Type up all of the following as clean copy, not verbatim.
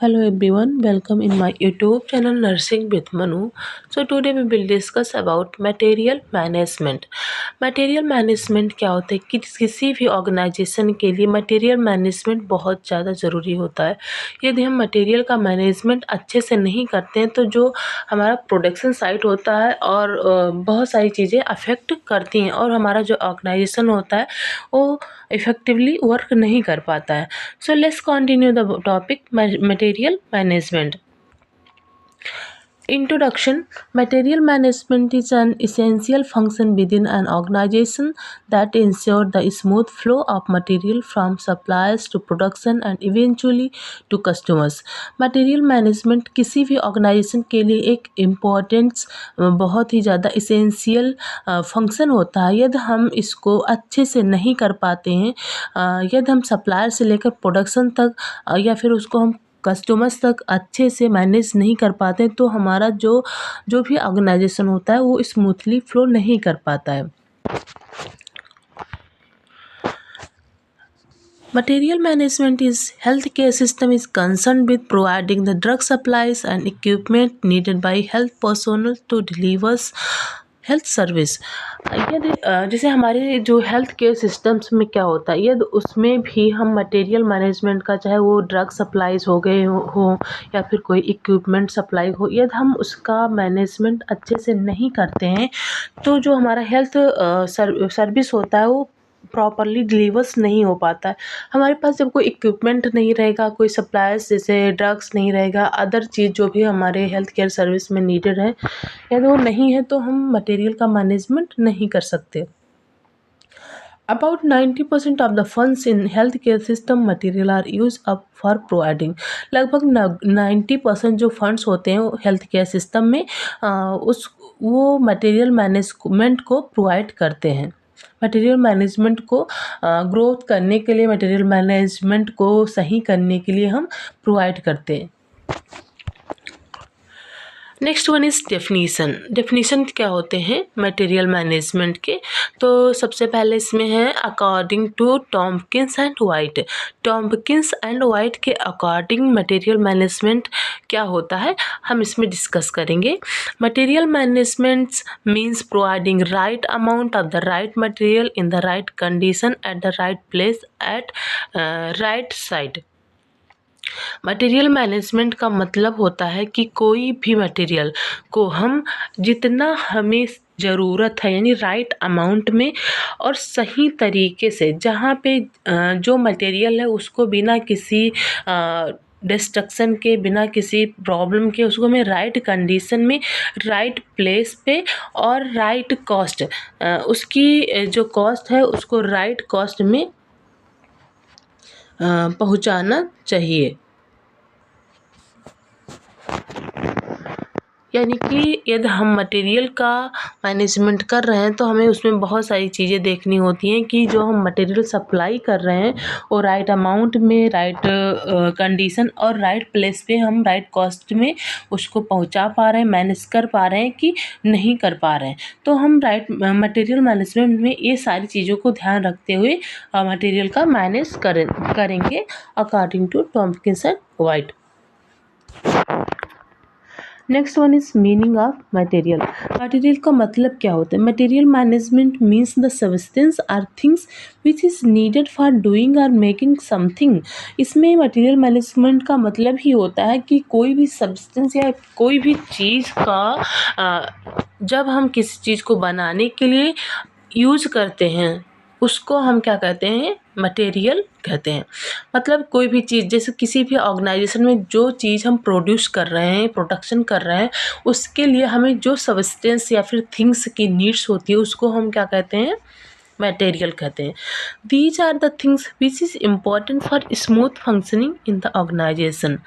Hello everyone, welcome in my YouTube channel Nursing with Manu. So today we will discuss about material management. Material management क्या होता है कि किसी भी organisation के लिए मटेरियल मैनेजमेंट बहुत ज़्यादा ज़रूरी होता है। यदि हम मटेरियल का मैनेजमेंट अच्छे से नहीं करते हैं तो जो हमारा प्रोडक्शन साइट होता है और बहुत सारी चीज़ें अफेक्ट करती हैं और हमारा जो ऑर्गेनाइजेशन होता है वो इफ़ेक्टिवली वर्क नहीं कर पाता है। So let's continue the topic material management. Introduction. Material management is an essential function within an organization that ensures the smooth flow of material from suppliers to production and eventually to customers. Material management किसी भी organisation के लिए एक importance बहुत ही ज़्यादा essential function होता है। यदि हम इसको अच्छे से नहीं कर पाते हैं, यदि हम सप्लायर से लेकर प्रोडक्शन तक या फिर उसको हम कस्टमर्स तक अच्छे से मैनेज नहीं कर पाते तो हमारा जो भी ऑर्गेनाइजेशन होता है वो स्मूथली फ्लो नहीं कर पाता है। Material management is healthcare system is concerned with providing the drug supplies and equipment needed by health personnel to deliver health service. यदि जैसे हमारे जो हेल्थ केयर सिस्टम्स में क्या होता है यदि उसमें भी हम मटेरियल मैनेजमेंट का चाहे वो ड्रग सप्लाईज हो गए हो या फिर कोई इक्विपमेंट सप्लाई हो, यदि हम उसका मैनेजमेंट अच्छे से नहीं करते हैं तो जो हमारा हेल्थ सर्विस होता है वो प्रॉपरली डिलीवर्स नहीं हो पाता है। हमारे पास जब कोई इक्विपमेंट नहीं रहेगा, कोई सप्लायर्स जैसे ड्रग्स नहीं रहेगा, अदर चीज़ जो भी हमारे हेल्थ केयर सर्विस में नीडेड है यदि वो नहीं है तो हम मटेरियल का मैनेजमेंट नहीं कर सकते। About 90% of the funds in healthcare system material are used up for providing. लगभग 90% जो फंड्स होते हैं हेल्थ केयर सिस्टम में वो मटेरियल मैनेजमेंट को प्रोवाइड करते हैं। मटेरियल मैनेजमेंट को ग्रोथ करने के लिए, मटेरियल मैनेजमेंट को सही करने के लिए हम प्रोवाइड करते हैं। Next one is definition. Definition क्या होते हैं मटेरियल मैनेजमेंट के, तो सबसे पहले इसमें है according to Tomkins and White. Tomkins and White के अकॉर्डिंग मटेरियल मैनेजमेंट क्या होता है हम इसमें डिस्कस करेंगे। Material management means providing right amount of the right material in the right condition at the right place at right side. Material management का मतलब होता है कि कोई भी मटेरियल को हम जितना हमें ज़रूरत है यानी राइट अमाउंट में और सही तरीके से जहाँ पे जो मटेरियल है उसको बिना किसी डिस्ट्रक्शन के, बिना किसी प्रॉब्लम के उसको हमें राइट कंडीशन में, राइट प्लेस पे और राइट कॉस्ट, उसकी जो कॉस्ट है उसको राइट कॉस्ट में पहुंचाना चाहिए। यानी कि यदि हम मटेरियल का मैनेजमेंट कर रहे हैं तो हमें उसमें बहुत सारी चीज़ें देखनी होती हैं कि जो हम मटेरियल सप्लाई कर रहे हैं वो राइट अमाउंट में, राइट कंडीशन और राइट प्लेस पे हम राइट कॉस्ट में उसको पहुंचा पा रहे हैं, मैनेज कर पा रहे हैं कि नहीं कर पा रहे हैं। तो हम राइट मटेरियल मैनेजमेंट में ये सारी चीज़ों को ध्यान रखते हुए मटेरियल का मैनेज करेंगे according to Tomkins and White. Next one is meaning of material. Material का मतलब क्या होता है। Material management means the substance or things which is needed for doing और मेकिंग समथिंग। इसमें मटेरियल मैनेजमेंट का मतलब ही होता है कि कोई भी सब्सटेंस या कोई भी चीज़ का जब हम किसी चीज़ को बनाने के लिए यूज करते हैं उसको हम क्या कहते हैं, मटेरियल कहते हैं। मतलब कोई भी चीज़, जैसे किसी भी ऑर्गेनाइजेशन में जो चीज़ हम प्रोड्यूस कर रहे हैं, प्रोडक्शन कर रहे हैं, उसके लिए हमें जो सब्सटेंस या फिर थिंग्स की नीड्स होती है उसको हम क्या कहते हैं, मटेरियल कहते हैं। These are the things which is important for smooth functioning in the organisation.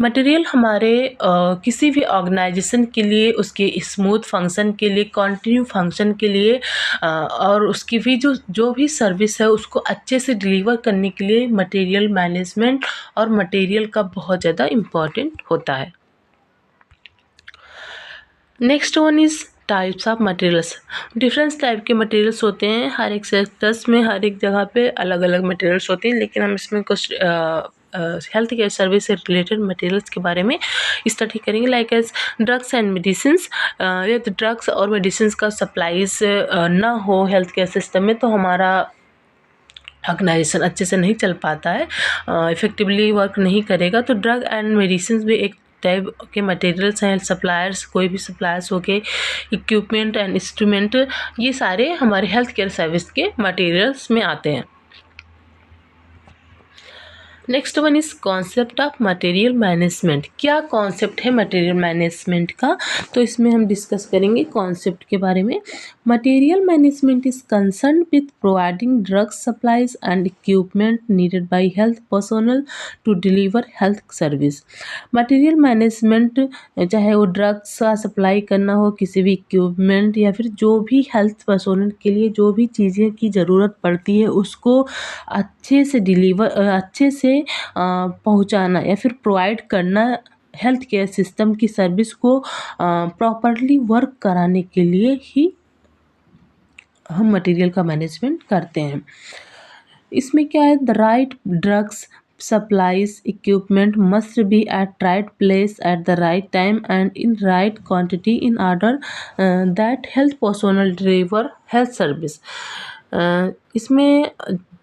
Material हमारे किसी भी ऑर्गेनाइजेशन के लिए, उसके स्मूथ फंक्शन के लिए, कंटिन्यू फंक्शन के लिए और उसकी भी जो भी सर्विस है उसको अच्छे से डिलीवर करने के लिए मटेरियल मैनेजमेंट और मटेरियल का बहुत ज़्यादा इम्पॉर्टेंट होता है। Next one is types of materials. Difference type के मटेरियल्स होते हैं, हर एक सेक्टर्स में हर एक जगह पे अलग अलग मटेरियल्स होते हैं, लेकिन हम इसमें कुछ हेल्थ केयर सर्विस से रिलेटेड मटेरियल्स के बारे में स्टडी करेंगे, like as drugs and medicines. यदि ड्रग्स और मेडिसिन्स का सप्लाईज ना हो हेल्थ केयर सिस्टम में तो हमारा ऑर्गेनाइजेशन अच्छे से नहीं चल पाता है, इफ़ेक्टिवली वर्क नहीं करेगा। तो ड्रग एंड मेडिसिन्स भी एक टाइप के मटेरियल्स हैं। सप्लायर्स, कोई भी सप्लायर्स हो गए, इक्विपमेंट एंड इंस्ट्रूमेंट, ये सारे हमारे हेल्थ केयर सर्विस के मटेरियल्स में आते हैं। Next one is concept of material management. क्या कॉन्सेप्ट है मटेरियल मैनेजमेंट का, तो इसमें हम डिस्कस करेंगे कॉन्सेप्ट के बारे में। Material management is concern with providing drug supplies and equipment needed by health personnel to deliver health service. Material management चाहे वो ड्रग्स का सप्लाई करना हो, किसी भी इक्विपमेंट या फिर जो भी हेल्थ पर्सोनल के लिए जो भी चीज़ें की ज़रूरत पड़ती है उसको अच्छे से पहुंचाना या फिर प्रोवाइड करना, हेल्थ केयर सिस्टम की सर्विस को प्रॉपरली वर्क कराने के लिए ही हम मटेरियल का मैनेजमेंट करते हैं। इसमें क्या है, the right drugs supplies equipment must be at right place at the right time and in right quantity in order that health personnel deliver health service। इसमें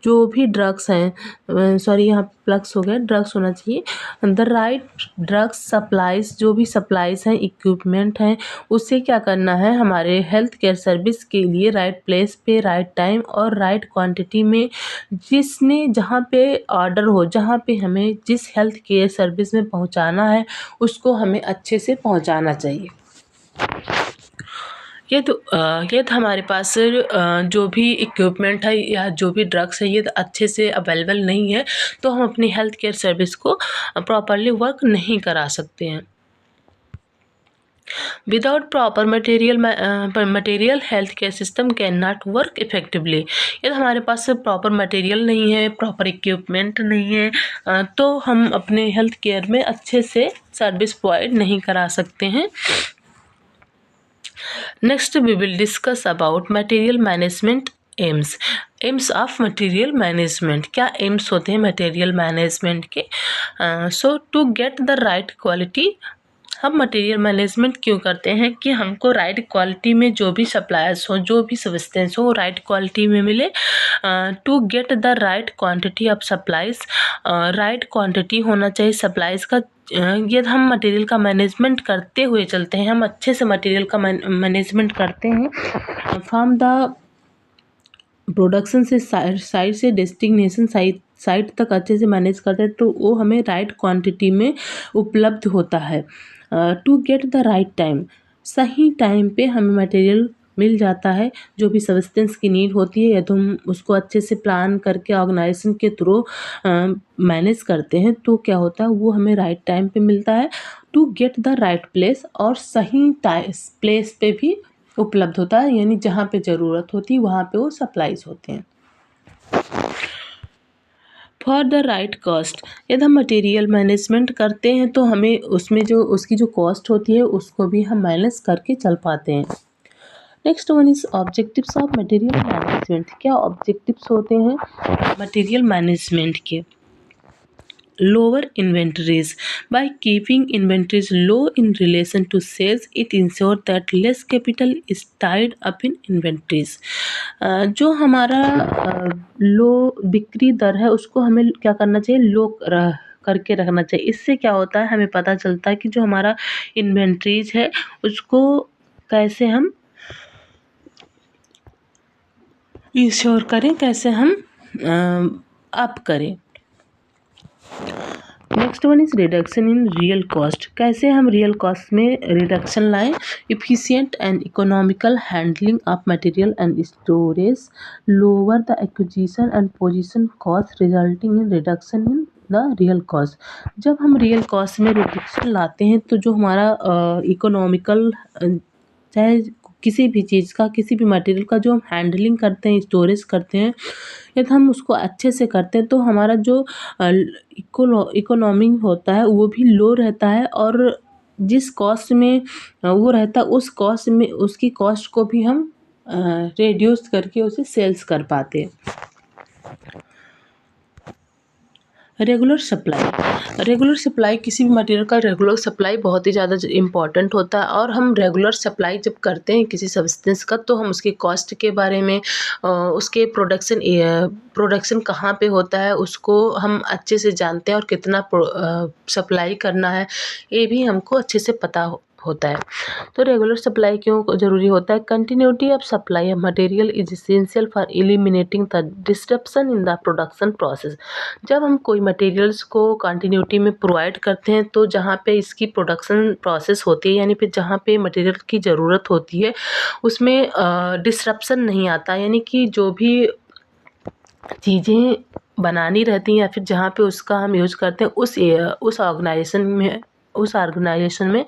जो भी ड्रग्स हैं, सॉरी यहाँ प्लग्स हो गया, ड्रग्स होना चाहिए। द राइट ड्रग्स सप्लाईज, जो भी सप्लाईज हैं, इक्विपमेंट हैं, उससे क्या करना है, हमारे हेल्थ केयर सर्विस के लिए राइट प्लेस पे, राइट टाइम और राइट क्वांटिटी में, जिसने जहाँ पे ऑर्डर हो, जहाँ पे हमें जिस हेल्थ केयर सर्विस में पहुँचाना है उसको हमें अच्छे से पहुँचाना चाहिए। ये तो हमारे पास जो भी इक्विपमेंट है या जो भी ड्रग्स है ये तो अच्छे से अवेलेबल नहीं है तो हम अपनी हेल्थ केयर सर्विस को प्रॉपरली वर्क नहीं करा सकते हैं। Without proper material health care system can not work effectively. यदि हमारे पास प्रॉपर मटेरियल नहीं है, प्रॉपर इक्विपमेंट नहीं है तो हम अपने हेल्थ केयर में अच्छे से सर्विस प्रोवाइड नहीं करा सकते हैं। Next we will discuss about material management aims. Aims of material management, क्या एम्स होते हैं मटेरियल मैनेजमेंट के। So to get the right quality, हम मटेरियल मैनेजमेंट क्यों करते हैं कि हमको राइट क्वालिटी में जो भी सप्लायर्स हो, जो भी सब्सटेंस हो, राइट क्वालिटी में मिले। To get the right quantity of supplies, right quantity होना चाहिए सप्लाईज का। ये हम मटेरियल का मैनेजमेंट करते हुए चलते हैं, हम अच्छे से मटेरियल का मैनेजमेंट करते हैं फ्रॉम द प्रोडक्शन से साइड से डेस्टिनेशन साइट तक अच्छे से मैनेज करते हैं तो वो हमें राइट क्वांटिटी में उपलब्ध होता है। To get the right time, सही टाइम पे हमें मटेरियल मिल जाता है, जो भी सब्सटेंस की नीड होती है या तो हम उसको अच्छे से प्लान करके ऑर्गेनाइजेशन के थ्रू मैनेज करते हैं तो क्या होता है वो हमें राइट टाइम पे मिलता है। To get the right place, और सही प्लेस पे भी उपलब्ध होता है, यानी जहाँ पे ज़रूरत होती है वहाँ पे वो सप्लाईज होते हैं। फॉर द राइट कॉस्ट, यदि हम मटेरियल मैनेजमेंट करते हैं तो हमें उसमें जो उसकी जो कॉस्ट होती है उसको भी हम मैनेज करके चल पाते हैं। Next one is objectives of material management. क्या ऑब्जेक्टिव्स होते हैं मटेरियल मैनेजमेंट के। Lower inventories, by keeping inventories low in relation to sales it ensure that less capital is tied up in inventories. जो हमारा लो बिक्री दर है उसको हमें क्या करना चाहिए, लो करके रखना चाहिए। इससे क्या होता है, हमें पता चलता है कि जो हमारा इन्वेंटरीज है उसको कैसे हम इंश्योर करें, कैसे हम अप करें। Next one is reduction in real cost, कैसे हम रियल कॉस्ट में रिडक्शन लाएं। Efficient and economical handling of material and storage lower the acquisition and position cost resulting in reduction in the real cost. जब हम real cost में reduction लाते हैं तो जो हमारा इकोनॉमिकल, चाहे किसी भी चीज़ का, किसी भी मटेरियल का जो हम हैंडलिंग करते हैं, स्टोरेज करते हैं, यदि हम उसको अच्छे से करते हैं तो हमारा जो इकोनॉमी होता है वो भी लो रहता है और जिस कॉस्ट में वो रहता है उस कॉस्ट में उसकी कॉस्ट को भी हम रिड्यूस करके उसे सेल्स कर पाते हैं। रेगुलर सप्लाई किसी भी मटेरियल का रेगुलर सप्लाई बहुत ही ज़्यादा इम्पॉर्टेंट होता है। और हम रेगुलर सप्लाई जब करते हैं किसी सब्सटेंस का, तो हम उसके कॉस्ट के बारे में, उसके प्रोडक्शन कहाँ पे होता है उसको हम अच्छे से जानते हैं, और कितना सप्लाई करना है ये भी हमको अच्छे से पता होता है। तो रेगुलर सप्लाई क्यों ज़रूरी होता है? Continuity of supply of material is essential for eliminating the disruption in the production process. जब हम कोई मटेरियल्स को कंटिन्यूटी में प्रोवाइड करते हैं, तो जहाँ पे इसकी प्रोडक्शन प्रोसेस होती है, यानी फिर जहाँ पे मटेरियल की ज़रूरत होती है उसमें डिस्ट्रप्शन नहीं आता, यानी कि जो भी चीज़ें बनानी रहती हैं या फिर जहाँ पे उसका हम यूज़ करते हैं उस ऑर्गेनाइजेशन में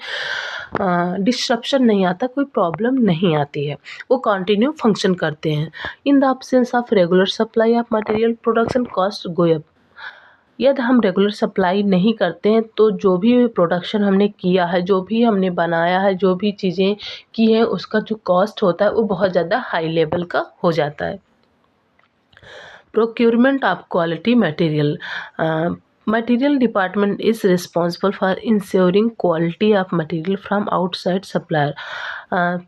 डिस्ट्रप्शन नहीं आता, कोई प्रॉब्लम नहीं आती है, वो कंटिन्यू फंक्शन करते हैं। In the absence of regular supply of material production cost go up. यदि हम रेगुलर सप्लाई नहीं करते हैं तो जो भी प्रोडक्शन हमने किया है, जो भी हमने बनाया है, जो भी चीज़ें की हैं, उसका जो कॉस्ट होता है वो बहुत ज़्यादा हाई लेवल का हो जाता है। Procurement of quality material. Material department is responsible for ensuring quality of material from outside supplier.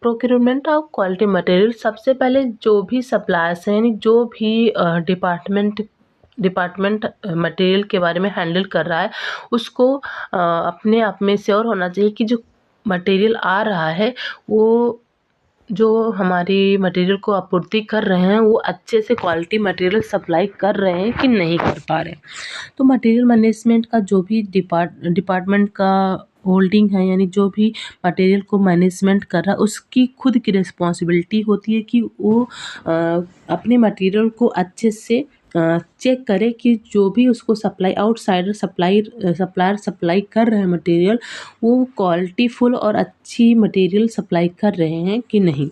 Procurement of quality material, सबसे पहले जो भी सप्लायर्स हैं, यानी जो भी डिपार्टमेंट मटेरियल के बारे में हैंडल कर रहा है, उसको अपने आप में श्योर होना चाहिए कि जो मटेरियल आ रहा है वो जो हमारी मटेरियल को आपूर्ति कर रहे हैं वो अच्छे से क्वालिटी मटेरियल सप्लाई कर रहे हैं कि नहीं कर पा रहे हैं। तो मटेरियल मैनेजमेंट का जो भी डिपार्टमेंट का होल्डिंग है, यानी जो भी मटेरियल को मैनेजमेंट कर रहा है, उसकी खुद की रिस्पॉन्सिबिलिटी होती है कि वो अपने मटेरियल को अच्छे से चेक करे कि जो भी उसको सप्लायर सप्लाई कर रहे हैं मटेरियल, वो क्वालिटीफुल और अच्छी मटेरियल सप्लाई कर रहे हैं कि नहीं।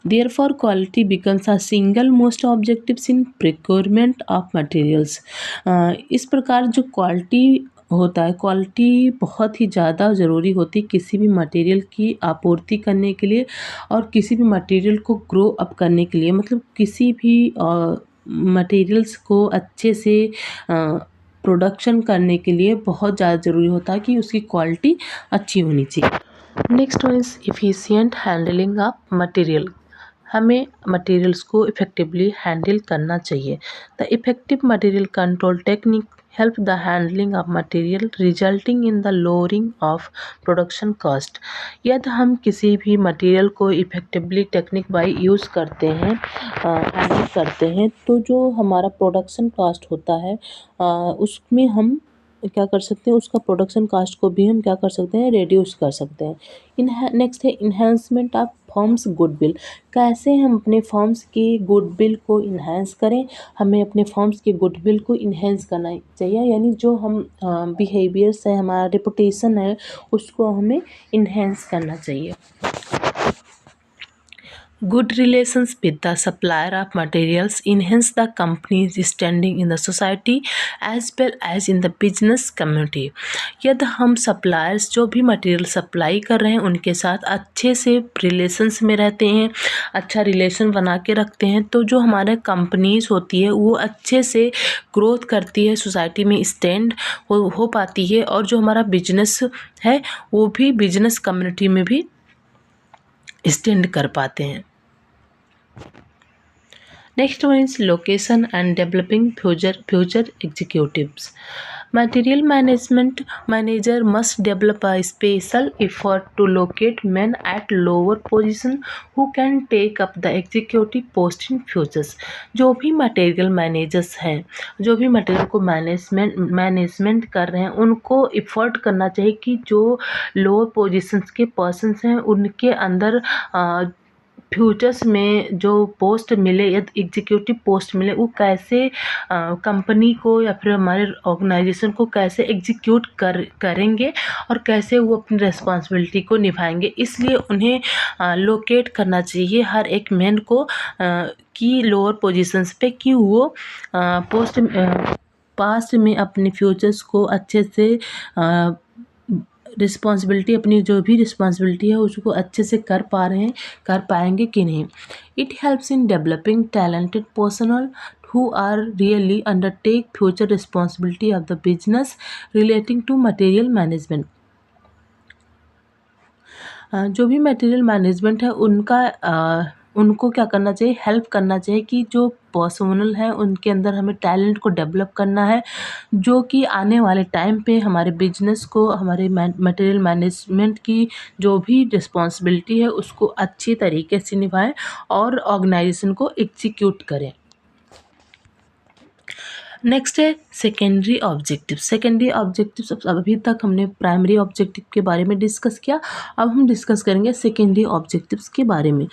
Therefore, quality becomes a single most objectives in procurement of materials. इस प्रकार जो क्वालिटी होता है, क्वालिटी बहुत ही ज़्यादा ज़रूरी होती है किसी भी मटेरियल की आपूर्ति करने के लिए और किसी भी मटेरियल को ग्रो अप करने के लिए। मतलब किसी भी मटेरियल्स को अच्छे से प्रोडक्शन करने के लिए बहुत ज़्यादा ज़रूरी होता है कि उसकी क्वालिटी अच्छी होनी चाहिए। Next one is efficient handling of material. हमें मटेरियल्स को इफ़ेक्टिवली हैंडल करना चाहिए। The effective material control technique help the handling of material resulting in the lowering of production cost. यदि हम किसी भी मटेरियल को इफ़ेक्टिवली टेक्निक बाई यूज़ करते हैं, हैंडल करते हैं, तो जो हमारा प्रोडक्शन कॉस्ट होता है उसमें हम क्या कर सकते हैं, उसका प्रोडक्शन कॉस्ट को भी हम क्या कर सकते हैं, रिड्यूस कर सकते हैं। नेक्स्ट है इन्हेंसमेंट ऑफ फर्म्स गुडविल। कैसे हम अपने फर्म्स की गुडविल को इन्हेंस करें? हमें अपने फर्म्स की गुडविल को इन्हेंस करना चाहिए, यानी जो हम बिहेवियर्स है, हमारा रेपुटेशन है, उसको हमें इन्हेंस करना चाहिए। Good relations with the supplier of materials enhance the company's standing in the society as well as in the business community. यदि हम सप्लायर्स जो भी मटेरियल सप्लाई कर रहे हैं उनके साथ अच्छे से रिलेशंस में रहते हैं, अच्छा रिलेशन बना के रखते हैं, तो जो हमारे कंपनीज होती है वो अच्छे से ग्रोथ करती है, सोसाइटी में स्टैंड हो पाती है, और जो हमारा बिजनेस है वो भी बिजनेस कम्युनिटी में भी स्टैंड कर पाते हैं। Next one is location and developing future executives. Material management manager must develop a special effort to locate men at lower position who can take up the executive post in futures. जो भी material managers हैं, जो भी material को management कर रहे हैं, उनको इफ़र्ट करना चाहिए कि जो लोअर पोजीशंस के पर्सन्स हैं उनके अंदर फ्यूचर्स में जो पोस्ट मिले या एग्जीक्यूटिव पोस्ट मिले, वो कैसे कंपनी को या फिर हमारे ऑर्गेनाइजेशन को कैसे एग्जीक्यूट करेंगे और कैसे वो अपनी रिस्पॉन्सिबिलिटी को निभाएंगे। इसलिए उन्हें लोकेट करना चाहिए हर एक मैन को की लोअर पोजीशंस पे, कि वो पास्ट में अपने फ्यूचर्स को अच्छे से रिस्पॉन्सिबिलिटी, अपनी जो भी रिस्पॉन्सिबिलिटी है उसको अच्छे से कर पाएंगे कि नहीं। It helps in developing talented personal who are really undertake future responsibility of the business relating to material management. जो भी मटेरियल मैनेजमेंट है उनको क्या करना चाहिए, हेल्प करना चाहिए कि जो पर्सोनल है उनके अंदर हमें टैलेंट को डेवलप करना है, जो कि आने वाले टाइम पे हमारे बिजनेस को, हमारे मटेरियल मैनेजमेंट की जो भी रिस्पॉन्सिबिलिटी है उसको अच्छी तरीके से निभाएं और ऑर्गेनाइजेशन को एग्जीक्यूट करें। नेक्स्ट है सेकेंडरी ऑब्जेक्टिव। सेकेंडरी ऑब्जेक्टिव, अभी तक हमने प्राइमरी ऑब्जेक्टिव के बारे में डिस्कस किया, अब हम डिस्कस करेंगे सेकेंडरी ऑब्जेक्टिव्स के बारे में।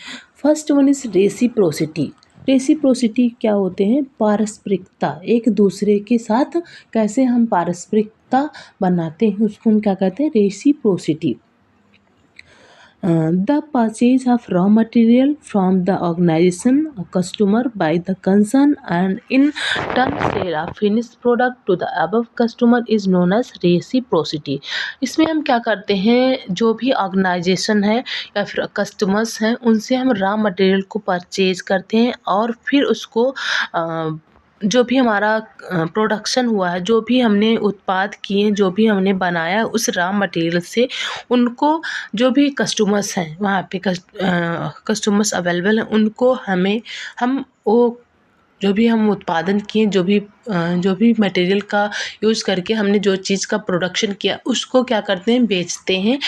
First one is reciprocity. Reciprocity क्या होते हैं, पारस्परिकता, एक दूसरे के साथ कैसे हम पारस्परिकता बनाते हैं उसको हम क्या कहते हैं, reciprocity. The purchase of raw material from the organization or customer by the concern and in turn sale of finished product to the above customer is known as reciprocity। इसमें हम क्या करते हैं, जो भी ऑर्गेनाइजेशन है या फिर कस्टमर्स हैं उनसे हम रॉ मटेरियल को परचेज करते हैं और फिर उसको जो भी हमारा प्रोडक्शन हुआ है, जो भी हमने उत्पाद किए, जो भी हमने बनाया उस रॉ मटेरियल से उनको, जो भी कस्टमर्स हैं वहाँ पे कस्टमर्स अवेलेबल हैं उनको हम वो जो भी हम उत्पादन किए, जो भी मटेरियल का यूज़ करके हमने जो चीज़ का प्रोडक्शन किया उसको क्या करते हैं, बेचते हैं,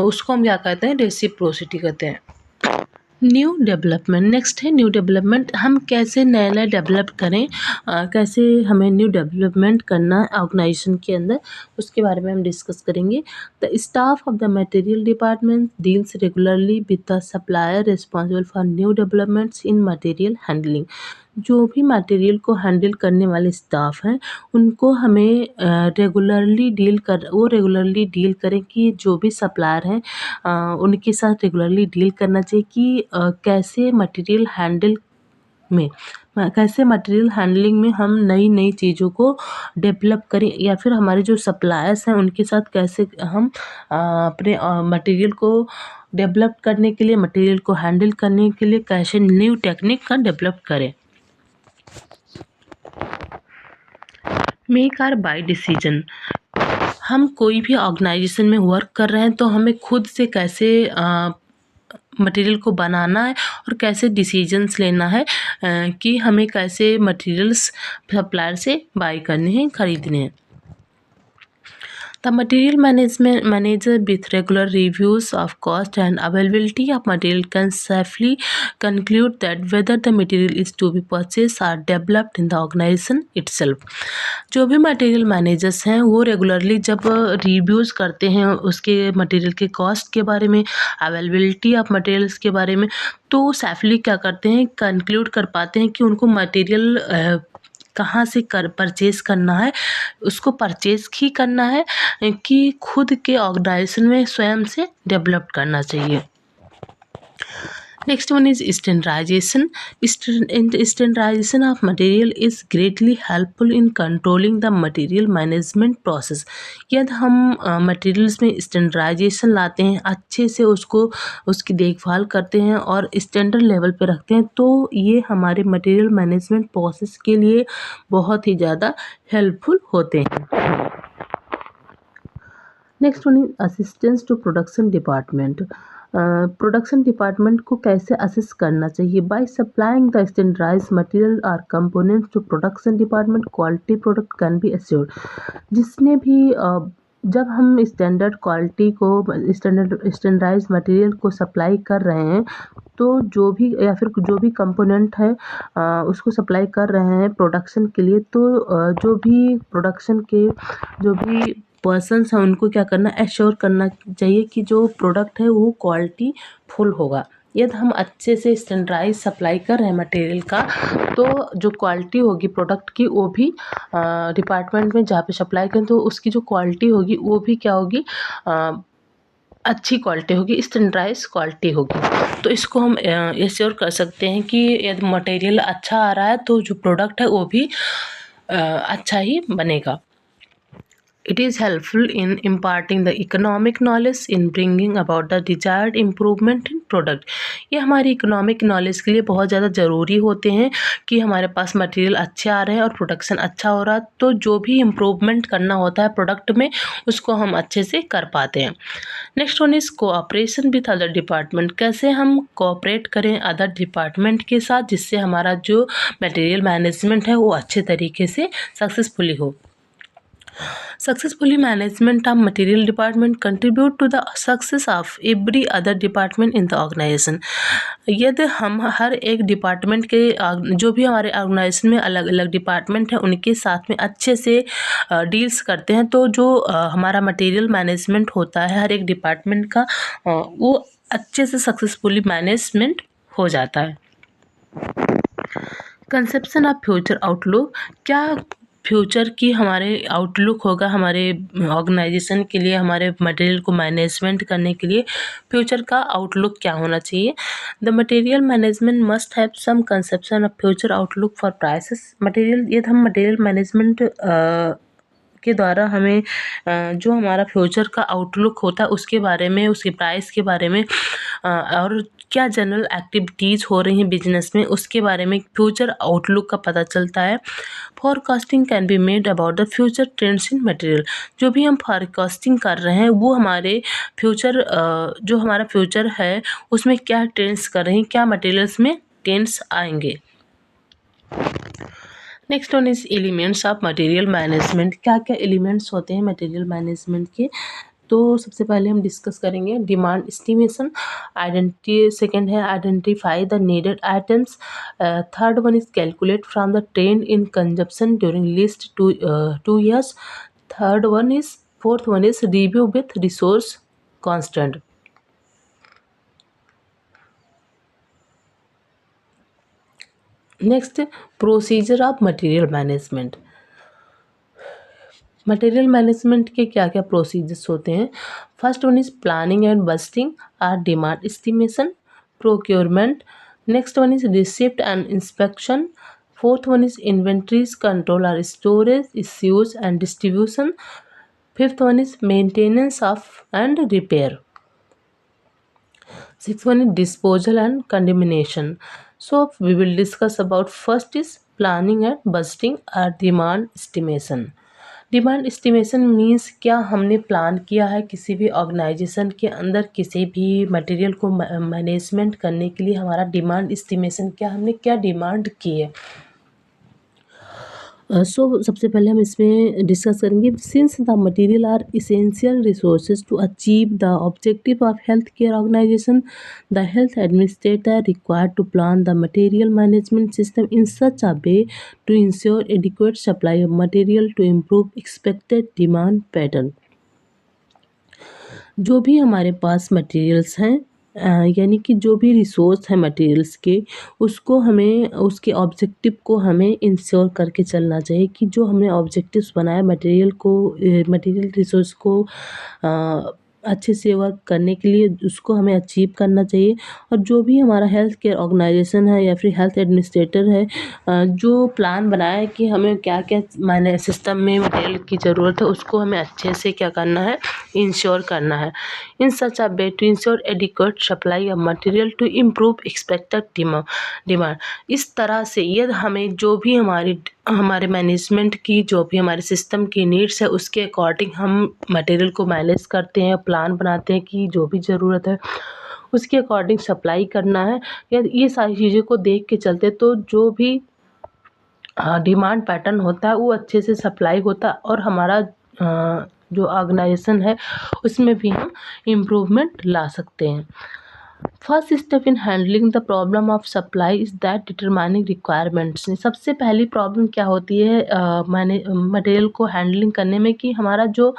उसको हम क्या कहते हैं, रेसिप्रोसिटी कहते हैं। New development. नेक्स्ट है न्यू डेवलपमेंट। हम कैसे नया नया डेवलप करें, कैसे हमें न्यू डेवलपमेंट करना है ऑर्गेनाइजेशन के अंदर, उसके बारे में हम डिस्कस करेंगे। The staff of the material department deals regularly with the supplier responsible for new developments in material handling. जो भी मटेरियल को हैंडल करने वाले स्टाफ हैं उनको हमें रेगुलरली डील करें कि जो भी सप्लायर हैं उनके साथ रेगुलरली डील करना चाहिए कि कैसे मटेरियल हैंडलिंग में हम नई नई चीज़ों को डेवलप करें, या फिर हमारे जो सप्लायर्स हैं उनके साथ कैसे हम अपने मटेरियल को डेवलप करने के लिए, मटेरियल को हैंडल करने के लिए कैसे न्यू टेक्निक का डेवलप करें। Make or buy decision. हम कोई भी ऑर्गेनाइजेशन में वर्क कर रहे हैं तो हमें खुद से कैसे मटेरियल को बनाना है और कैसे डिसीजंस लेना है कि हमें कैसे मटेरियल्स सप्लायर से बाय करने हैं, खरीदने हैं। The material management manager with regular reviews of cost and availability of material can safely conclude that whether the material is to be purchased or developed in the organization itself। जो भी material managers हैं वो regularly जब reviews करते हैं उसके material के cost के बारे में, अवेलेबिलिटी ऑफ मटेरियल्स के बारे में, तो सेफली क्या करते हैं, कंक्लूड कर पाते हैं कि उनको मटेरियल कहाँ से परचेज़ करना है, उसको परचेज़ ही करना है कि खुद के ऑर्गेनाइजेशन में स्वयं से डेवलप करना चाहिए। Next one is standardisation. Standardisation of material is greatly helpful in controlling the material management process. यदि हम मटेरियल्स में स्टैंडर्डाइजेशन लाते हैं, अच्छे से उसकी देखभाल करते हैं और स्टैंडर्ड लेवल पे रखते हैं, तो ये हमारे मटेरियल मैनेजमेंट प्रोसेस के लिए बहुत ही ज़्यादा हेल्पफुल होते हैं। Next one is assistance to production department. Production department को कैसे असिस्ट करना चाहिए, by supplying the standardize material और components to production department quality product can be assured. जिसने भी जब हम स्टैंडर्ड क्वालिटी को, स्टैंडर्डाइज मटेरियल को सप्लाई कर रहे हैं, तो जो भी कंपोनेंट है उसको सप्लाई कर रहे हैं प्रोडक्शन के लिए, तो जो भी प्रोडक्शन के जो भी पर्सन्स हैं उनको क्या करना, एश्योर करना चाहिए कि जो प्रोडक्ट है वो क्वालिटी फुल होगा। यदि हम अच्छे से स्टैंडर्डाइज सप्लाई कर रहे हैं मटेरियल का, तो जो क्वालिटी होगी प्रोडक्ट की वो भी डिपार्टमेंट में जहाँ पे सप्लाई करें तो उसकी जो क्वालिटी होगी वो भी क्या होगी, अच्छी क्वालिटी होगी, स्टैंडर्डाइज क्वालिटी होगी। तो इसको हम एश्योर कर सकते हैं कि यदि मटेरियल अच्छा आ रहा है तो जो प्रोडक्ट है वो भी अच्छा ही बनेगा। It is helpful in imparting the economic knowledge in bringing about the desired improvement in product. ये हमारी इकोनॉमिक नॉलेज के लिए बहुत ज़्यादा ज़रूरी होते हैं कि हमारे पास मटेरियल अच्छे आ रहे हैं और प्रोडक्शन अच्छा हो रहा है, तो जो भी इम्प्रूवमेंट करना होता है प्रोडक्ट में उसको हम अच्छे से कर पाते हैं। Next one is cooperation with other department. कैसे हम कोऑपरेट करें अदर डिपार्टमेंट के साथ जिससे हमारा जो मटेरियल मैनेजमेंट है वो अच्छे तरीके से सक्सेसफुली हो। Successfully management of material department contribute to the success of every other department in the organization। यदि हम हर एक डिपार्टमेंट के जो भी हमारे ऑर्गेनाइजेशन में अलग अलग डिपार्टमेंट हैं उनके साथ में अच्छे से डील्स करते हैं तो जो हमारा मटेरियल मैनेजमेंट होता है हर एक डिपार्टमेंट का वो अच्छे से सक्सेसफुली मैनेजमेंट हो जाता है। Conception of future outlook. क्या फ्यूचर की हमारे आउटलुक होगा हमारे ऑर्गेनाइजेशन के लिए, हमारे मटेरियल को मैनेजमेंट करने के लिए फ्यूचर का आउटलुक क्या होना चाहिए। The material management must have some conception of future outlook for prices. Material यदि हम मटेरियल मैनेजमेंट के द्वारा हमें जो हमारा फ्यूचर का आउटलुक होता है उसके बारे में, उसके प्राइस के बारे में और क्या जनरल एक्टिविटीज़ हो रही हैं बिजनेस में उसके बारे में फ्यूचर आउटलुक का पता चलता है। Forecasting can be made about the future trends in material. जो भी हम फोरकास्टिंग कर रहे हैं वो हमारे फ्यूचर जो हमारा फ्यूचर है उसमें क्या ट्रेंड्स कर रहे हैं, क्या मटेरियल्स में ट्रेंड्स आएंगे। Next one is elements of material management. क्या क्या एलिमेंट्स होते हैं मटेरियल मैनेजमेंट के, तो सबसे पहले हम डिस्कस करेंगे डिमांड एस्टिमेशन। सेकंड है identify the needed items. Third one is calculate from the trend in consumption during last 2 years। Fourth one is review with resource constant. Next procedure of material management. Material management के क्या क्या procedures होते हैं। First one is planning and budgeting और demand estimation. Procurement. Next one is receipt and inspection. Fourth one is inventories control और storage issues and distribution. Fifth one is maintenance of and repair. Sixth one is disposal and condemnation. So we will discuss about first is planning and budgeting or demand estimation. Demand estimation means क्या हमने plan किया है किसी भी organisation के अंदर किसी भी मटेरियल को मैनेजमेंट करने के लिए हमारा डिमांड एस्टिमेशन क्या हमने क्या डिमांड की है। सो सबसे पहले हम इसमें डिस्कस करेंगे since the material are essential resources to achieve the objective of health care organisation the health administrator required to plan the material management system in such a way to ensure adequate supply of material to improve expected demand pattern. जो भी हमारे पास materials हैं यानी कि जो भी resource है materials के उसको हमें उसके ऑब्जेक्टिव को हमें इंश्योर करके चलना चाहिए कि जो हमने ऑब्जेक्टिव्स बनाया मटेरियल रिसोर्स को अच्छे से वर्क करने के लिए उसको हमें अचीव करना चाहिए। और जो भी हमारा हेल्थ केयर ऑर्गेनाइजेशन है या फिर हेल्थ एडमिनिस्ट्रेटर है जो प्लान बनाया है कि हमें क्या क्या मैंने सिस्टम में मटेरियल की ज़रूरत है उसको हमें अच्छे से क्या करना है इंश्योर करना है। In such a way to ensure adequate supply of material to improve expected demand. इस तरह से यदि हमें जो भी हमारे मैनेजमेंट की जो भी हमारे सिस्टम की नीड्स है उसके अकॉर्डिंग हम मटेरियल को मैनेज करते हैं, प्लान बनाते हैं कि जो भी ज़रूरत है उसके अकॉर्डिंग सप्लाई करना है। ये सारी चीज़ों को देख के चलते तो जो भी डिमांड पैटर्न होता है वो अच्छे से सप्लाई होता है और हमारा जो ऑर्गेनाइजेशन है उसमें भी हम इम्प्रूवमेंट ला सकते हैं। First step in handling the problem of supply is that determining requirements. सबसे पहली प्रॉब्लम क्या होती है मटेरियल को हैंडलिंग करने में कि हमारा जो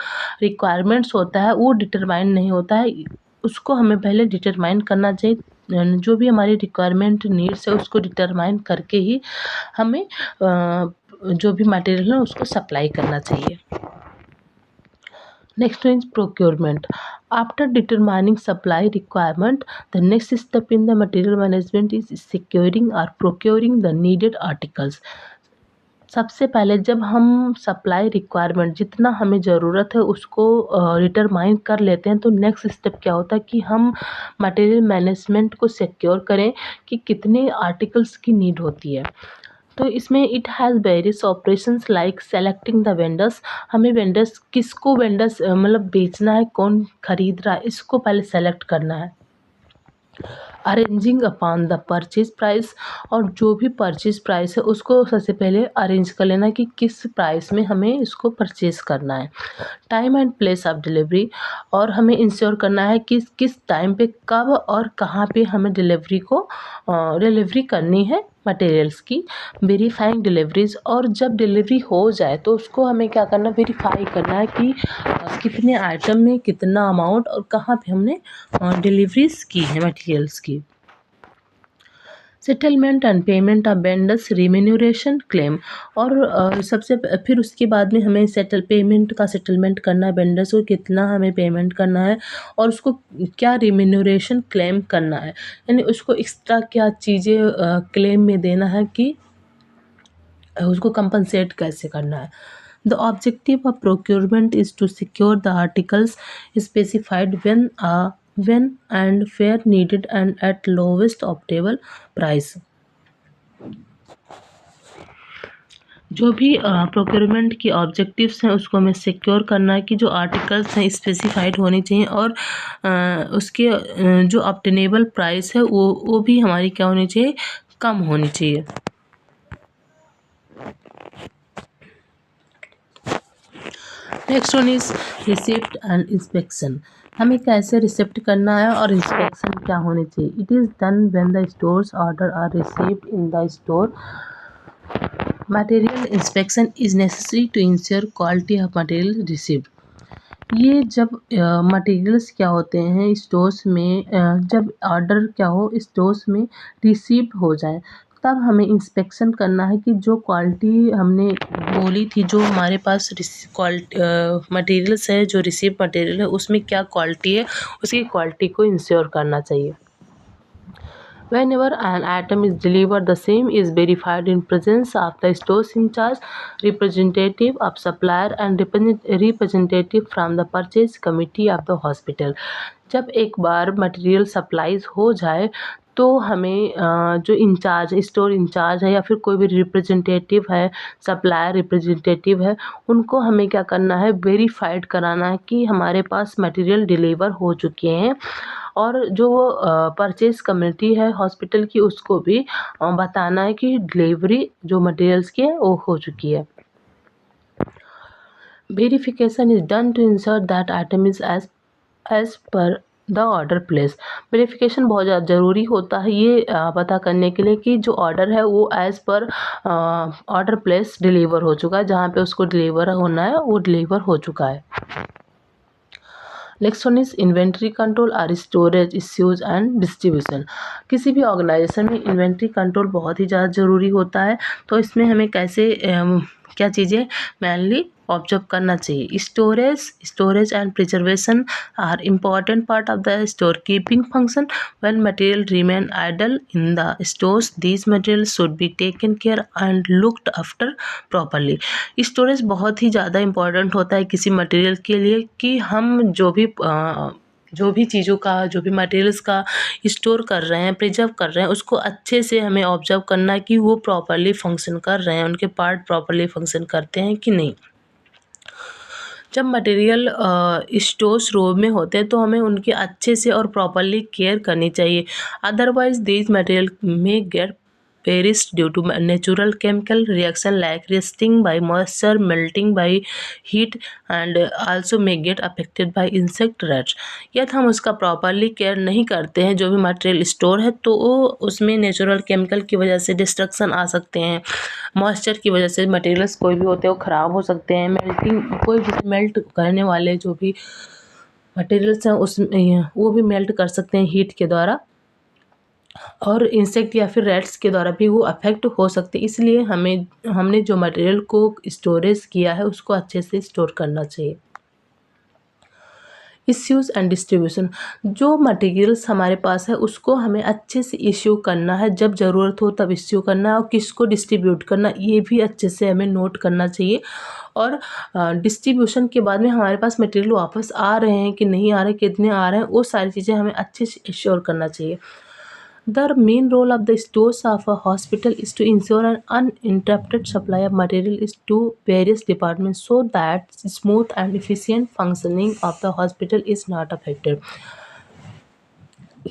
रिक्वायरमेंट्स होता है वो डिटरमाइन नहीं होता है, उसको हमें पहले डिटरमाइन करना चाहिए। जो भी हमारी रिक्वायरमेंट नीड्स है उसको डिटरमाइन करके ही हमें जो भी मटेरियल है उसको सप्लाई करना चाहिए। Next one is procurement. After determining supply requirement, the next step in the material management is securing or procuring the needed articles. सबसे पहले जब हम सप्लाई रिक्वायरमेंट जितना हमें ज़रूरत है उसको डिटरमाइन कर लेते हैं, तो नेक्स्ट स्टेप क्या होता है कि हम मटेरियल मैनेजमेंट को सिक्योर करें कि कितने आर्टिकल्स की नीड होती है। तो इसमें it has various operations like selecting the vendors. हमें वेंडर्स किसको वेंडर्स मतलब बेचना है, कौन खरीद रहा है, इसको पहले सेलेक्ट करना है। Arranging upon the purchase price, और जो भी परचेज प्राइस है उसको सबसे पहले अरेंज कर लेना कि किस प्राइस में हमें इसको परचेज करना है। Time and place of delivery, और हमें इंश्योर करना है कि किस टाइम पे कब और कहाँ पे हमें डिलीवरी करनी है मटेरियल्स की। वेरीफाइंग डिलीवरीज, और जब डिलीवरी हो जाए तो उसको हमें क्या करना, वेरीफाई करना है कि कितने आइटम में कितना अमाउंट और कहाँ पे हमने डिलीवरीज की है मटेरियल्स की। Settlement and payment of vendors remuneration claim, और सबसे फिर उसके बाद में हमें पेमेंट का सेटलमेंट करना है, वेंडर्स को कितना हमें पेमेंट करना है और उसको क्या रिम्यूनरेशन क्लेम करना है, यानी उसको एक्स्ट्रा क्या चीज़ें क्लेम में देना है कि उसको कंपनसेट कैसे करना है। The objective of procurement is to secure the articles specified when and where needed and at lowest acceptable price. जो भी प्रोक्योरमेंट की ऑब्जेक्टिव्स हैं उसको हमें सिक्योर करना है कि जो आर्टिकल्स हैं स्पेसिफाइड होनी चाहिए, और उसके जो ऑब्टेनेबल प्राइस है वो भी हमारी क्या होनी चाहिए, कम होनी चाहिए। Next one is receipt and inspection. हमें कैसे रिसिप्ट करना है और इंस्पेक्शन क्या होनी चाहिए। It is done when the stores order are received in the store. Material inspection is necessary to ensure quality of material received. ये जब मटेरियल्स क्या होते हैं स्टोर्स में, जब ऑर्डर क्या हो स्टोर्स में रिसीव्ड हो जाए, तब हमें इंस्पेक्शन करना है कि जो क्वालिटी हमने बोली थी, जो हमारे पास मटेरियल्स है, जो रिसीव मटेरियल है उसमें क्या क्वालिटी है, उसकी क्वालिटी को इंश्योर करना चाहिए। Whenever an item is delivered, the same is verified in presence of the stores in charge, representative of supplier and representative from the purchase committee of the hospital. जब एक बार material supplies हो जाए तो हमें जो in charge store incharge है या फिर कोई भी रिप्रेजेंटेटिव है, सप्लायर रिप्रेजेंटेटिव है, उनको हमें क्या करना है, वेरीफाइड कराना है कि हमारे पास मटेरियल डिलीवर हो चुके हैं, और जो परचेज कमेटी है हॉस्पिटल की उसको भी बताना है कि डिलीवरी जो मटेरियल्स की है वो हो चुकी है। Verification is done to ensure that item is as per the order place. Verification बहुत ज़्यादा ज़रूरी होता है ये पता करने के लिए कि जो ऑर्डर है वो as per order place deliver हो चुका है, जहाँ पे उसको डिलीवर होना है वो डिलीवर हो चुका है। Next one is inventory control और स्टोरेज इश्यूज एंड डिस्ट्रीब्यूशन। किसी भी ऑर्गेनाइजेशन में इन्वेंट्री कंट्रोल बहुत ही ज़्यादा ज़रूरी होता है, तो इसमें हमें कैसे क्या चीज़ें मेनली ऑब्जर्व करना चाहिए। Storage and preservation are important part of the store keeping function. When material remain idle in the stores these material should be taken care and looked after properly. Storage बहुत ही ज़्यादा important होता है किसी material के लिए कि हम जो भी चीज़ों का, जो भी मटेरियल्स का स्टोर कर रहे हैं, प्रिजर्व कर रहे हैं, उसको अच्छे से हमें ऑब्जर्व करना है कि वो प्रॉपरली फंक्शन कर रहे हैं, उनके पार्ट प्रॉपरली फंक्शन करते हैं कि नहीं। जब मटेरियल स्टोर्स रूम में होते हैं तो हमें उनकी अच्छे से और प्रॉपरली केयर करनी चाहिए, अदरवाइज दीज मटेरियल में gate perished due to natural chemical reaction like rusting by moisture, melting by heat, and also may get affected by insect rats। यदि हम उसका प्रॉपरली केयर नहीं करते हैं जो भी मटेरियल स्टोर है तो उसमें नेचुरल केमिकल की वजह से डिस्ट्रक्शन आ सकते हैं, मॉइस्चर की वजह से मटेरियल्स कोई भी होते हैं वो ख़राब हो सकते हैं, कोई भी मेल्ट करने वाले जो भी मटेरियल्स हैं उसमें वो भी मेल्ट कर सकते हैं हीट के द्वारा, और इंसेक्ट या फिर रैट्स के द्वारा भी वो अफेक्ट हो सकते हैं। इसलिए हमने जो मटेरियल को स्टोरेज किया है उसको अच्छे से स्टोर करना चाहिए। इश्यूज़ एंड डिस्ट्रीब्यूशन, जो मटेरियल्स हमारे पास है उसको हमें अच्छे से इश्यू करना है, जब ज़रूरत हो तब इश्यू करना है, और किसको डिस्ट्रीब्यूट करना ये भी अच्छे से हमें नोट करना चाहिए। और डिस्ट्रीब्यूशन के बाद में हमारे पास मटेरियल वापस आ रहे हैं कि नहीं आ रहे, कितने आ रहे हैं, वो सारी चीज़ें हमें अच्छे से इंश्योर करना चाहिए। The main role of the stores of a hospital is to ensure an uninterrupted supply of material to various departments so that smooth and efficient functioning of the hospital is not affected.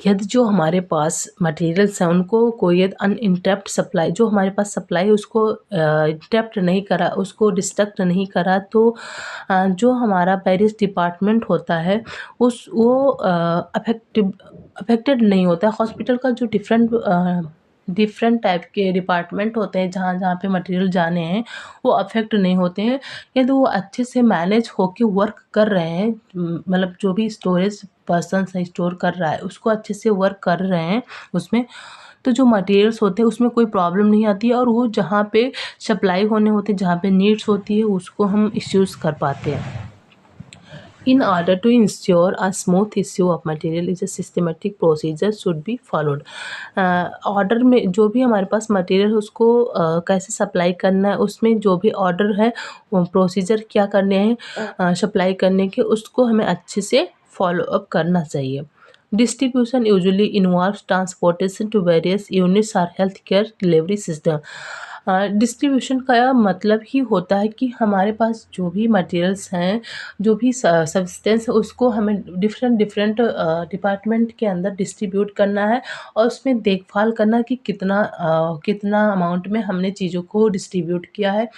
यदि जो हमारे पास materials हैं उनको कोई यदि अनइंटरप्ट supply, जो हमारे पास supply है उसको इंटरप्ट नहीं करा, उसको डिस्ट्रक्ट नहीं करा, तो जो हमारा वेरियस डिपार्टमेंट होता है वो अफेक्टेड नहीं होता है। हॉस्पिटल का जो डिफरेंट टाइप के डिपार्टमेंट होते हैं जहाँ जहाँ पे मटेरियल जाने हैं वो अफेक्ट नहीं होते हैं, यदि वो अच्छे से मैनेज होके वर्क कर रहे हैं, मतलब जो भी स्टोरेज पर्सन है स्टोर कर रहा है उसको अच्छे से वर्क कर रहे हैं उसमें, तो जो मटेरियल्स होते हैं उसमें कोई प्रॉब्लम नहीं आती है, और वो जहाँ पे सप्लाई होने होते हैं, जहाँ पे नीड्स होती है, उसको हम इश्यूज़ कर पाते हैं। In order to ensure a smooth issue of material is a systematic procedure should be followed. Order में जो भी हमारे पास मटेरियल है उसको कैसे सप्लाई करना है, उसमें जो भी ऑर्डर है वो प्रोसीजर क्या करने हैं सप्लाई करने के, उसको हमें अच्छे से फॉलो अप करना चाहिए। Distribution usually involves transportation to various units or healthcare delivery system. Distribution का मतलब ही होता है कि हमारे पास जो भी मटेरियल्स हैं, जो भी सब्सटेंस है, उसको हमें डिफरेंट डिपार्टमेंट के अंदर डिस्ट्रीब्यूट करना है, और उसमें देखभाल करना कि कितना अमाउंट में हमने चीज़ों को डिस्ट्रीब्यूट किया है।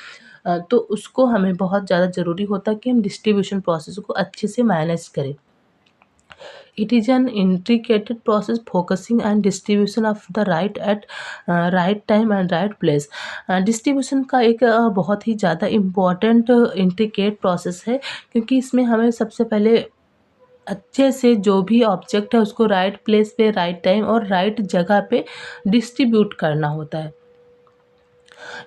तो उसको हमें बहुत ज़्यादा ज़रूरी होता है कि हम डिस्ट्रीब्यूशन प्रोसेस को अच्छे से मैनेज करें। It is an intricate process focusing on distribution of the right time and right place. Distribution का एक बहुत ही ज़्यादा इम्पॉर्टेंट इंट्रिकेट प्रोसेस है, क्योंकि इसमें हमें सबसे पहले अच्छे से जो भी ऑब्जेक्ट है उसको राइट प्लेस पे, राइट टाइम और राइट जगह पे डिस्ट्रीब्यूट करना होता है।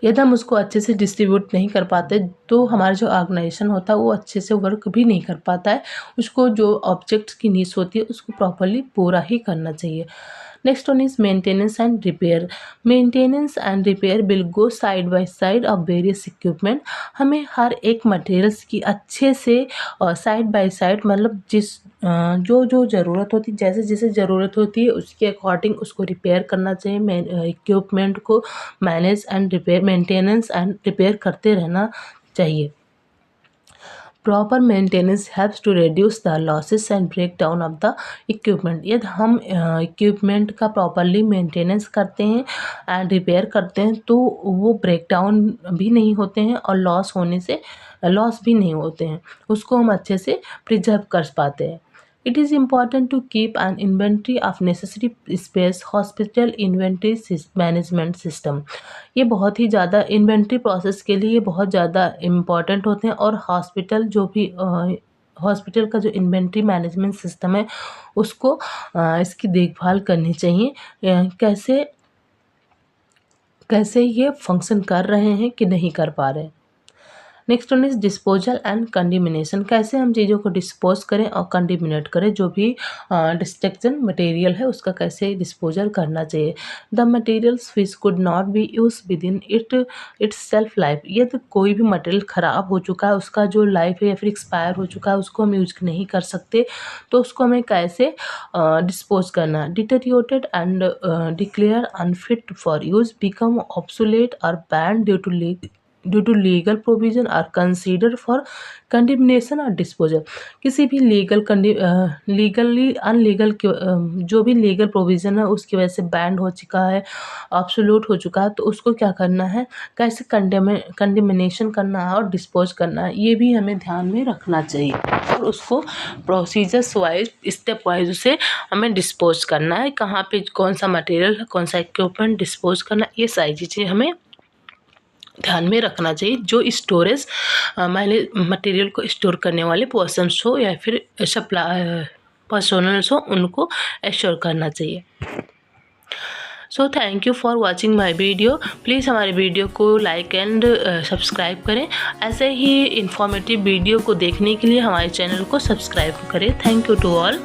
यदि हम उसको अच्छे से डिस्ट्रीब्यूट नहीं कर पाते तो हमारा जो ऑर्गेनाइजेशन होता है वो अच्छे से वर्क भी नहीं कर पाता है। उसको जो ऑब्जेक्ट्स की नीड्स होती है उसको प्रॉपर्ली पूरा ही करना चाहिए। Next one is maintenance and repair. Maintenance and repair will go side by side of various equipment. हमें हर एक मटेरियल्स की अच्छे से साइड बाय साइड, मतलब जो ज़रूरत होती है, जैसे ज़रूरत होती है उसके अकॉर्डिंग उसको रिपेयर करना चाहिए। इक्विपमेंट को manage and repair, maintenance and repair करते रहना चाहिए। Proper maintenance helps to reduce the losses and break down of the equipment. यदि हम इक्विपमेंट का प्रॉपरली मेंटेनेंस करते हैं एंड रिपेयर करते हैं तो वो ब्रेक डाउन भी नहीं होते हैं और लॉस भी नहीं होते हैं, उसको हम अच्छे से प्रिजर्व कर पाते हैं। It is important to keep an inventory of necessary space, hospital inventory management system. ये बहुत ही ज़्यादा इन्वेंट्री प्रोसेस के लिए बहुत ज़्यादा इम्पॉर्टेंट होते हैं, और हॉस्पिटल का जो इन्वेंट्री मैनेजमेंट सिस्टम है उसको इसकी देखभाल करनी चाहिए। कैसे ये फंक्शन कर रहे हैं कि नहीं कर पा रहे हैं। Next one is disposal and condemnation. कैसे हम चीज़ों को डिस्पोज करें और कंडिमिनेट करें, जो भी डिस्ट्रक्शन मटेरियल है उसका कैसे डिस्पोजल करना चाहिए। The materials which could not be use with in its self life. यदि कोई भी मटेरियल ख़राब हो चुका है, उसका जो लाइफ है या फिर एक्सपायर हो चुका है, उसको हम यूज नहीं कर सकते, तो उसको हमें कैसे डिस्पोज करना। Deteriorated and declare unfit for use, become obsolete और ban due to legal provision are consider for condemnation और डिस्पोजल। किसी भी लीगली अनलीगल जो भी लीगल प्रोविज़न है उसकी वजह से बैंड हो चुका है, ऑब्सोल्यूट हो चुका है, तो उसको क्या करना है, कैसे कंडिमनेशन करना है और डिस्पोज करना है, ये भी हमें ध्यान में रखना चाहिए, और उसको प्रोसीजर्स वाइज, स्टेप वाइज उसे हमें डिस्पोज करना है, कहाँ पे कौन सा मटेरियल है, कौन सा इक्विपमेंट डिस्पोज करना, ये सारी चीज़ें हमें ध्यान में रखना चाहिए। जो स्टोरेज मटेरियल को स्टोर करने वाले पर्सन्स हो या फिर सप्लाई पर्सनल्स हो, उनको एश्योर करना चाहिए। So thank you for watching my video. Please हमारे वीडियो को लाइक एंड सब्सक्राइब करें। ऐसे ही इंफॉर्मेटिव वीडियो को देखने के लिए हमारे चैनल को सब्सक्राइब करें। Thank you to all.